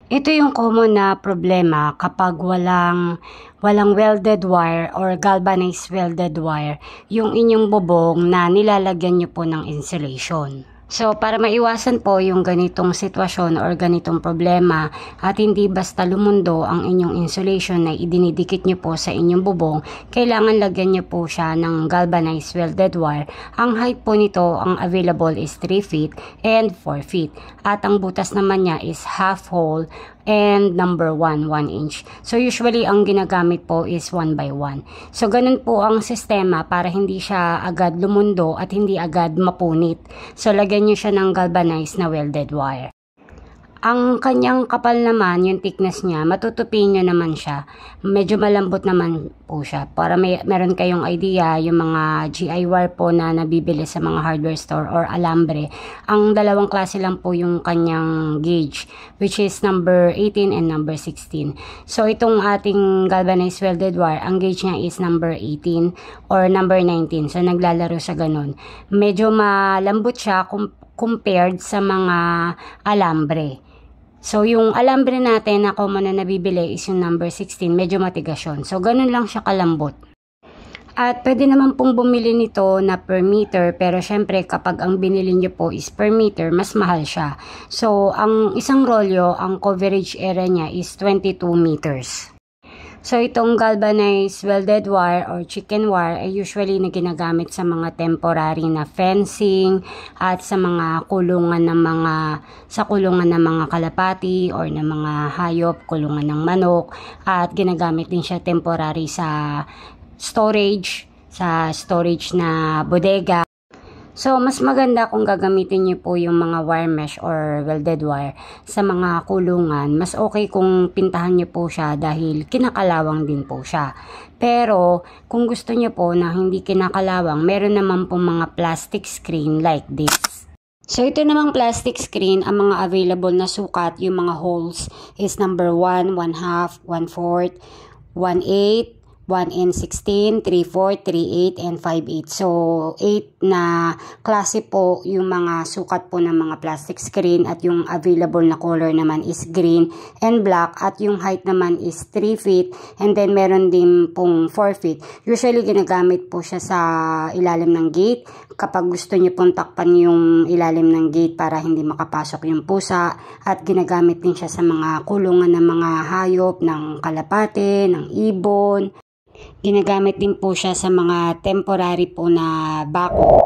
Ito yung common na problema kapag walang welded wire or galvanized welded wire yung inyong bubong na nilalagyan nyo po ng insulation. So, para maiwasan po yung ganitong sitwasyon or ganitong problema at hindi basta lumundo ang inyong insulation na idinidikit nyo po sa inyong bubong, kailangan lagyan nyo po siya ng galvanized welded wire. Ang height po nito, ang available is 3 feet and 4 feet. At ang butas naman niya is half hole and number 1 inch. So usually ang ginagamit po is 1 by 1. So ganun po ang sistema para hindi siya agad lumundo at hindi agad mapunit. So lagyan nyo siya ng galvanized na welded wire. Ang kanyang kapal naman, yung thickness niya, matutupin nyo naman siya. Medyo malambot naman po siya. Para meron kayong idea, yung mga GI wire po na nabibili sa mga hardware store or alambre. Ang dalawang klase lang po yung kanyang gauge, which is number 18 and number 16. So itong ating galvanized welded wire, ang gauge niya is number 18 or number 19. So naglalaro sa ganun. Medyo malambot siya compared sa mga alambre. So, yung alambre natin na common na nabibili is yung number 16. Medyo matigas yun. So, ganun lang siya kalambot. At pwede naman pong bumili nito na per meter. Pero, syempre, kapag ang binili nyo po is per meter, mas mahal siya. So, ang isang rolyo, ang coverage area niya is 22 meters. So, itong galvanized welded wire or chicken wire ay usually na ginagamit sa mga temporary na fencing at sa mga kulungan ng mga kalapati or ng mga hayop, kulungan ng manok, at ginagamit din siya temporary sa storage na bodega. So, mas maganda kung gagamitin niyo po yung mga wire mesh or welded wire sa mga kulungan. Mas okay kung pintahan niyo po siya dahil kinakalawang din po siya. Pero, kung gusto niyo po na hindi kinakalawang, meron naman po mga plastic screen like this. So, ito namang plastic screen, ang mga available na sukat, yung mga holes is number 1, 1/2, 1/4, 1/8, 1/16, 3/4, 3/8, and 5/8. So, 8 na klase po yung mga sukat po ng mga plastic screen at yung available na color naman is green and black at yung height naman is 3 feet and then meron din pong 4 feet. Usually, ginagamit po siya sa ilalim ng gate kapag gusto niyo pong takpan yung ilalim ng gate para hindi makapasok yung pusa at ginagamit din siya sa mga kulungan ng mga hayop, ng kalapate, ng ibon. Ginagamit din po siya sa mga temporary po na bako